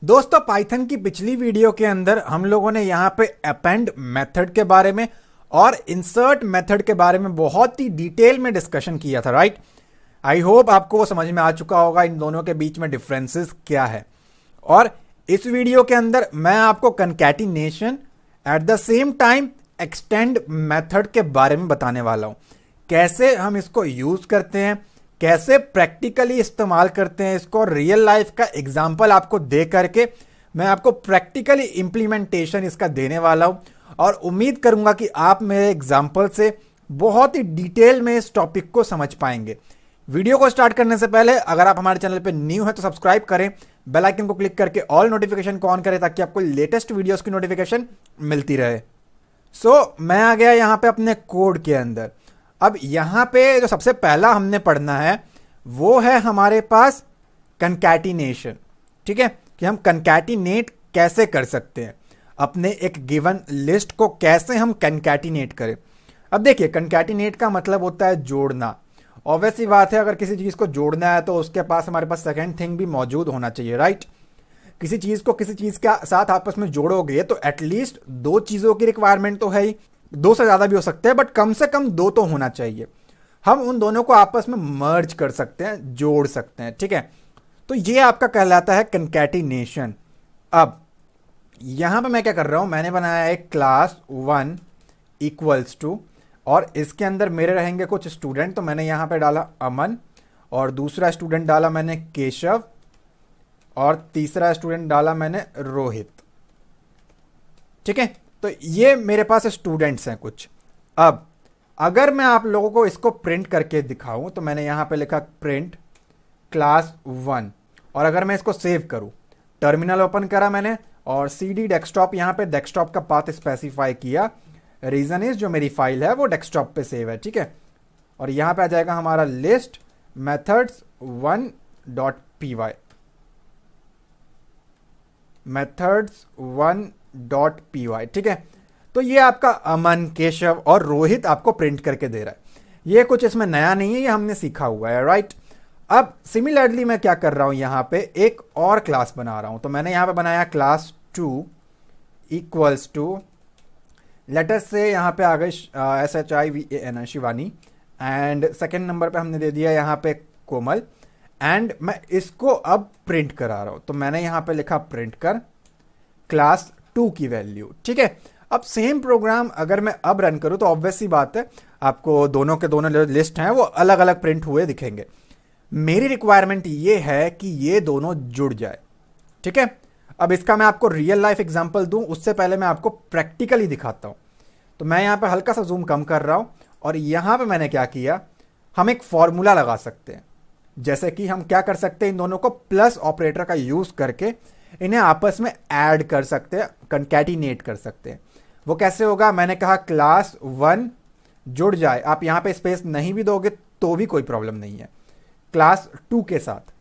दोस्तों पाइथन की पिछली वीडियो के अंदर हम लोगों ने यहाँ पे अपेंड मेथड के बारे में और इंसर्ट मेथड के बारे में बहुत ही डिटेल में डिस्कशन किया था, राइट। आई होप आपको वो समझ में आ चुका होगा इन दोनों के बीच में डिफरेंसेस क्या है। और इस वीडियो के अंदर मैं आपको concatenation at the same time extend method के बारे में बताने वाला हूं, कैसे हम इसको यूज करते हैं, कैसे प्रैक्टिकली इस्तेमाल करते हैं इसको। रियल लाइफ का एग्जांपल आपको दे करके मैं आपको प्रैक्टिकली इंप्लीमेंटेशन इसका देने वाला हूं और उम्मीद करूंगा कि आप मेरे एग्जांपल से बहुत ही डिटेल में इस टॉपिक को समझ पाएंगे। वीडियो को स्टार्ट करने से पहले अगर आप हमारे चैनल पे न्यू हैं तो सब्सक्राइब करें, बेल आइकन को क्लिक करके ऑल नोटिफिकेशन को ऑन करें ताकि आपको लेटेस्ट वीडियोस की नोटिफिकेशन मिलती रहे। मैं आ गया यहाँ पे अपने कोड के अंदर। अब यहाँ पे जो सबसे पहला हमने पढ़ना है वो है हमारे पास कंकैटिनेशन, ठीक है, कि हम कंकैटिनेट कैसे कर सकते हैं, अपने एक गिवन लिस्ट को कैसे हम कंकैटिनेट करें। अब देखिए, कंकैटिनेट का मतलब होता है जोड़ना। ऑब्वियस सी बात है, अगर किसी चीज को जोड़ना है तो उसके पास हमारे पास सेकंड थिंग भी मौजूद होना चाहिए, राइट। किसी चीज को किसी चीज के साथ आपस में जोड़ोगे तो एटलीस्ट दो चीजों की रिक्वायरमेंट तो है ही, दो से ज्यादा भी हो सकते हैं बट कम से कम दो तो होना चाहिए। हम उन दोनों को आपस में मर्ज कर सकते हैं, जोड़ सकते हैं, ठीक है। तो ये आपका कहलाता है कंकैटिनेशन। अब यहां पे मैं क्या कर रहा हूं, मैंने बनाया एक क्लास 1 इक्वल्स टू और इसके अंदर मेरे रहेंगे कुछ स्टूडेंट। तो मैंने यहां पे डाला अमन और दूसरा स्टूडेंट डाला मैंने केशव और तीसरा स्टूडेंट डाला मैंने रोहित, ठीक है। तो ये मेरे पास स्टूडेंट्स हैं कुछ। अब अगर मैं आप लोगों को इसको प्रिंट करके दिखाऊं तो मैंने यहां पे लिखा प्रिंट क्लास 1 और अगर मैं इसको सेव करूं, टर्मिनल ओपन करा मैंने और CD डेस्कटॉप, यहां पे डेस्कटॉप का पाथ स्पेसिफाई किया। रीजन इज जो मेरी फाइल है वो डेस्कटॉप पे सेव है, ठीक है। और यहां पे आ जाएगा हमारा list methods 1.py, methods 1.py, ठीक है। तो ये आपका अमन, केशव और रोहित आपको प्रिंट करके दे रहा है। ये कुछ इसमें नया नहीं है, ये हमने सीखा हुआ है, राइट। अब सिमिलरली मैं क्या कर रहा हूं, यहां पे एक और क्लास बना रहा हूं। तो मैंने यहां पे बनाया क्लास 2 इक्वल्स टू, लेटर से यहां पे आ गए SHIVAN Shivani and second number पे हमने दे दिया यहां पे कोमल एंड मैं इसको अब प्रिंट करा रहा हूं। तो मैंने यहां पे लिखा प्रिंट कर क्लास 2 की वैल्यू, ठीक है। अब सेम प्रोग्राम अगर मैं अब रन करूं तो ऑब्वियस सी बात है आपको दोनों के दोनों लिस्ट हैं वो अलग अलग प्रिंट हुए दिखेंगे। मेरी रिक्वायरमेंट ये है कि ये दोनों जुड़ जाए, ठीक है। अब इसका मैं आपको रियल लाइफ एग्जांपल दूं उससे पहले मैं आपको प्रैक्टिकली दिखाता हूं। तो मैं यहां पे हल्का सा जूम कम कर रहा हूं और यहां पे मैंने क्या किया, हम एक फॉर्मूला लगा सकते हैं। जैसे कि हम क्या कर सकते हैं, इन दोनों को प्लस ऑपरेटर का यूज करके इन्हें आपस में ऐड कर सकते हैं, कंकैटिनेट कर सकते हैं। वो कैसे होगा, मैंने कहा क्लास 1 जुड़ जाए, आप यहां पे स्पेस नहीं भी दोगे तो भी कोई प्रॉब्लम नहीं है, क्लास 2 के साथ।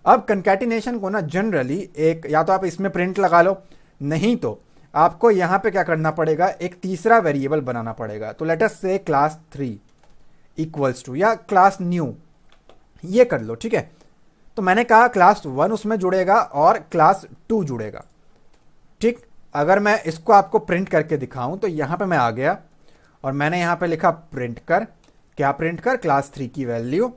अब कंकैटिनेशन को ना जनरली एक या तो आप इसमें प्रिंट लगा लो, नहीं तो आपको यहां पे क्या करना पड़ेगा, एक तीसरा वेरिएबल बनाना पड़ेगा। तो लेट अस से क्लास 3 इक्वल्स टू या क्लास न्यू, ये कर लो, ठीक है। तो मैंने कहा क्लास 1 उसमें जुड़ेगा और क्लास 2 जुड़ेगा, ठीक। अगर मैं इसको आपको प्रिंट करके दिखाऊं तो यहां पे मैं आ गया और मैंने यहां पे लिखा प्रिंट कर, क्या प्रिंट कर, क्लास 3 की वैल्यू।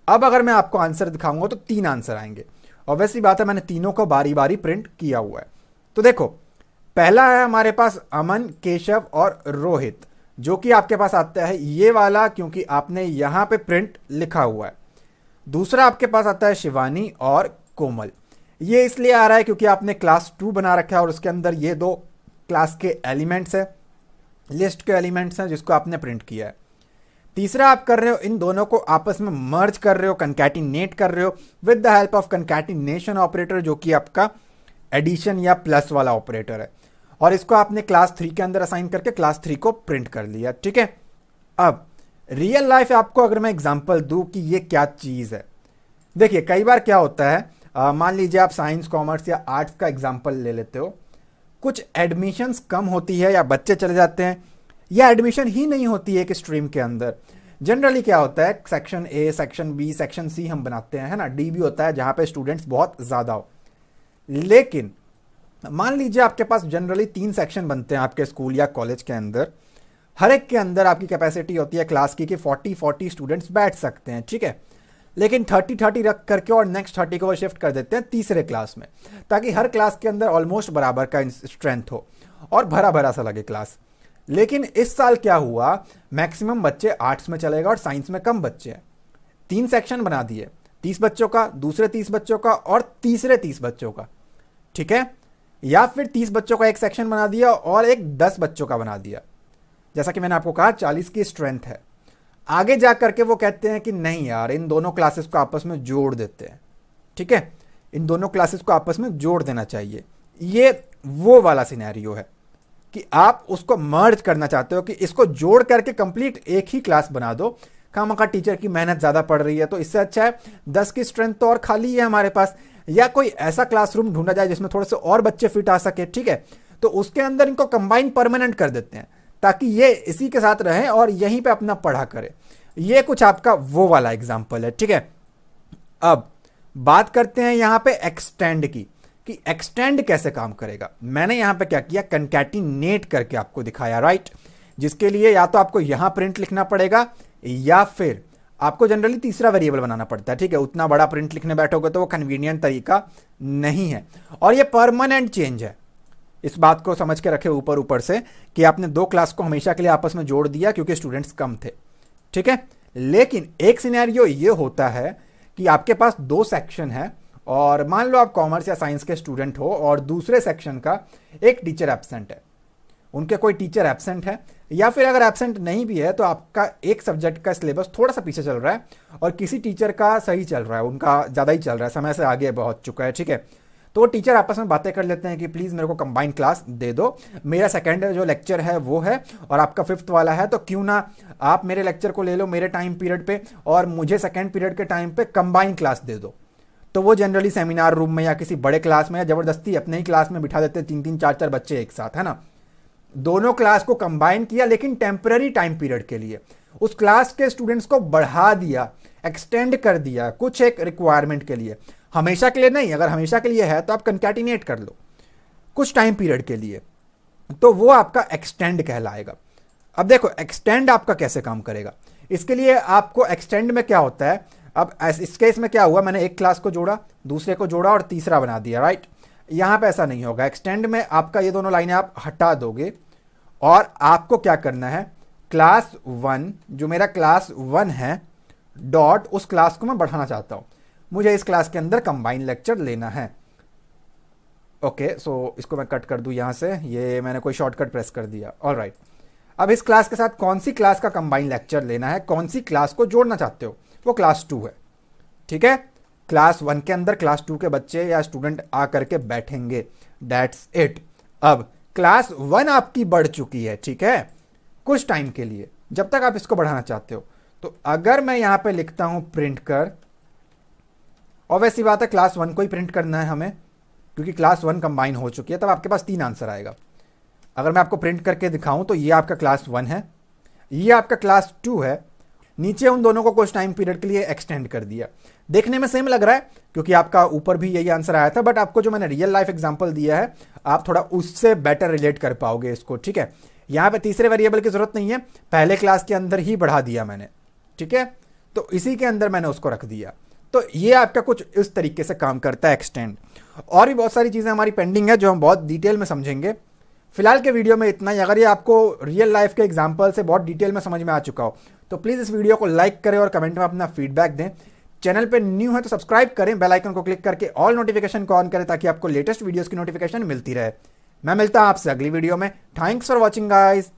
अब अगर मैं आपको आंसर दिखाऊंगा तो 3 आंसर आएंगे। ऑब्वियसली बात है, मैंने तीनों को बारी बारी प्रिंट किया हुआ है। तो देखो, पहला है हमारे पास अमन, केशव और रोहित, जो कि आपके पास आता है ये वाला क्योंकि आपने यहां पे प्रिंट लिखा हुआ है। दूसरा आपके पास आता है शिवानी और कोमल, ये इसलिए आ रहा है क्योंकि आपने क्लास 2 बना रखा है और उसके अंदर ये दो क्लास के एलिमेंट्स है, लिस्ट के एलिमेंट्स हैं जिसको आपने प्रिंट किया है। तीसरा आप कर रहे हो, इन दोनों को आपस में मर्ज कर रहे हो, कंकैटिनेट कर रहे हो with the help of concatenation operator, जो कि आपका एडिशन या प्लस वाला ऑपरेटर है। और इसको आपने क्लास 3 के अंदर असाइन करके क्लास 3 को प्रिंट कर लिया, ठीक है। अब रियल लाइफ आपको अगर मैं एग्जांपल दूं कि ये क्या चीज है, देखिए कई बार क्या होता है, मान लीजिए आप साइंस, कॉमर्स या आर्ट्स का एग्जांपल ले लेते हो, कुछ एडमिशंस कम होती है या बच्चे चले जाते हैं या एडमिशन ही नहीं होती है एक स्ट्रीम के अंदर। जनरली क्या होता है, section A, section B, section C हम बनाते हैं, है ना। डी भी होता है जहां पे स्टूडेंट्स बहुत ज्यादा हो। लेकिन मान लीजिए आपके पास जनरली 3 सेक्शन बनते हैं आपके स्कूल या कॉलेज के अंदर। हर एक के अंदर आपकी कैपेसिटी होती है क्लास की कि 40 स्टूडेंट्स बैठ सकते हैं, ठीक है। लेकिन 30 रख करके और नेक्स्ट 30 को वो शिफ्ट कर देते हैं तीसरे क्लास में, ताकि हर क्लास के अंदर ऑलमोस्ट बराबर का स्ट्रेंथ हो और भरा भरा सा लगे क्लास। लेकिन इस साल क्या हुआ, मैक्सिमम बच्चे आर्ट्स में चले गए और साइंस में कम बच्चे हैं। 3 सेक्शन बना दिए, 30 बच्चों का, दूसरे 30 बच्चों का और तीसरे 30 बच्चों का, ठीक है। या फिर 30 बच्चों का एक सेक्शन बना दिया और एक 10 बच्चों का बना दिया। जैसा कि मैंने आपको कहा 40 की स्ट्रेंथ है। आगे जा करके वो कहते हैं कि नहीं यार, इन दोनों क्लासेस को आपस में जोड़ देते हैं, ठीक है। इन दोनों क्लासेस को आपस में जोड़ देना चाहिए। ये वो वाला सिनेरियो है कि आप उसको मर्ज करना चाहते हो कि इसको जोड़ करके कंप्लीट एक ही क्लास बना दो। खामखा टीचर की मेहनत ज्यादा पड़ रही है, तो इससे अच्छा है 10 की स्ट्रेंथ तो और खाली है हमारे पास, या कोई ऐसा क्लासरूम ढूंढा जाए जिसमें थोड़े से और बच्चे फिट आ सके, ठीक है। तो उसके अंदर इनको कंबाइन परमानेंट कर देते हैं ताकि ये इसी के साथ रहें और यहीं पे अपना पढ़ा करें। ये कुछ आपका वो वाला एग्जाम्पल है, ठीक है। अब बात करते हैं यहां पे एक्सटेंड की, कि एक्सटेंड कैसे काम करेगा। मैंने यहां पे क्या किया, कंकैटिनेट करके आपको दिखाया, राइट। जिसके लिए या तो आपको यहां प्रिंट लिखना पड़ेगा या फिर आपको जनरली तीसरा वेरिएबल बनाना पड़ता है, ठीक है। उतना बड़ा प्रिंट लिखने बैठोगे तो वो कन्वीनियंट तरीका नहीं है, और ये परमानेंट चेंज है। इस बात को समझ के रखे ऊपर ऊपर से कि आपने 2 क्लास को हमेशा के लिए आपस में जोड़ दिया क्योंकि स्टूडेंट्स कम थे, ठीक है। लेकिन एक सिनेरियो ये होता है कि आपके पास 2 सेक्शन है और मान लो आप कॉमर्स या साइंस के स्टूडेंट हो और दूसरे सेक्शन का एक टीचर एब्सेंट है, उनके कोई टीचर एब्सेंट है, या फिर अगर एब्सेंट नहीं भी है तो आपका एक सब्जेक्ट का सिलेबस थोड़ा सा पीछे चल रहा है और किसी टीचर का सही चल रहा है, उनका ज़्यादा ही चल रहा है, समय से आगे पहुंच चुका है, ठीक है। तो वो टीचर आपस में बातें कर लेते हैं कि प्लीज़ मेरे को कंबाइंड क्लास दे दो, मेरा सेकेंड जो लेक्चर है वो है और आपका 5th वाला है, तो क्यों ना आप मेरे लेक्चर को ले लो मेरे टाइम पीरियड पे और मुझे सेकेंड पीरियड के टाइम पे कंबाइंड क्लास दे दो। तो वो जनरली सेमिनार रूम में या किसी बड़े क्लास में या जबरदस्ती अपने ही क्लास में बिठा देते 3-3 4-4 बच्चे एक साथ, है ना। दोनों क्लास को कंबाइन किया लेकिन टेम्पररी टाइम पीरियड के लिए, उस क्लास के स्टूडेंट्स को बढ़ा दिया, एक्सटेंड कर दिया कुछ एक रिक्वायरमेंट के लिए, हमेशा के लिए नहीं। अगर हमेशा के लिए है तो आप कंकैटिनेट कर लो कुछ टाइम पीरियड के लिए, तो वो आपका एक्सटेंड कहलाएगा। अब देखो एक्सटेंड आपका कैसे काम करेगा। इसके लिए आपको एक्सटेंड में क्या होता है, अब इस केस में क्या हुआ, मैंने एक क्लास को जोड़ा, दूसरे को जोड़ा और तीसरा बना दिया, राइट। यहां पे ऐसा नहीं होगा। एक्सटेंड में आपका ये दोनों लाइनें आप हटा दोगे और आपको क्या करना है, क्लास 1 जो मेरा क्लास 1 है डॉट उस क्लास को मैं बढ़ाना चाहता हूं, मुझे इस क्लास के अंदर कंबाइंड लेक्चर लेना है। ओके, सो इसको मैं कट कर दूं यहां से, ये मैंने कोई शॉर्टकट प्रेस कर दिया, ऑलराइट। अब इस क्लास के साथ कौन सी क्लास का कंबाइंड लेक्चर लेना है, कौन सी क्लास को जोड़ना चाहते हो, वो क्लास 2 है, ठीक है। क्लास 1 के अंदर क्लास 2 के बच्चे या स्टूडेंट आ करके बैठेंगे, दैट्स इट। अब क्लास 1 आपकी बढ़ चुकी है, ठीक है, कुछ टाइम के लिए, जब तक आप इसको बढ़ाना चाहते हो। तो अगर मैं यहां पे लिखता हूं प्रिंट कर, और वैसी बात है क्लास 1 को ही प्रिंट करना है हमें क्योंकि क्लास 1 कंबाइन हो चुकी है, तब आपके पास 3 आंसर आएगा। अगर मैं आपको प्रिंट करके दिखाऊं तो ये आपका क्लास 1 है, ये आपका क्लास 2 है, नीचे उन दोनों को कुछ टाइम पीरियड के लिए एक्सटेंड कर दिया। देखने में सेम लग रहा है क्योंकि आपका ऊपर भी यही आंसर आया था, बट आपको जो मैंने रियल लाइफ एग्जांपल दिया है आप थोड़ा उससे बेटर रिलेट कर पाओगे इसको, ठीक है। यहां पे तीसरे वेरिएबल की जरूरत नहीं है, पहले क्लास के अंदर ही बढ़ा दिया मैंने, ठीक है। तो इसी के अंदर मैंने उसको रख दिया। तो ये आपका कुछ इस तरीके से काम करता है एक्सटेंड। और भी बहुत सारी चीजें हमारी पेंडिंग है जो हम बहुत डिटेल में समझेंगे। फिलहाल के वीडियो में इतना ही। अगर ये आपको रियल लाइफ के एग्जांपल से बहुत डिटेल में समझ में आ चुका हो तो प्लीज इस वीडियो को लाइक करें और कमेंट में अपना फीडबैक दें। चैनल पे न्यू है तो सब्सक्राइब करें, बेल आइकन को क्लिक करके ऑल नोटिफिकेशन को ऑन करें ताकि आपको लेटेस्ट वीडियोस की नोटिफिकेशन मिलती रहे। मैं मिलता हूं आपसे अगली वीडियो में। Thanks for watching guys.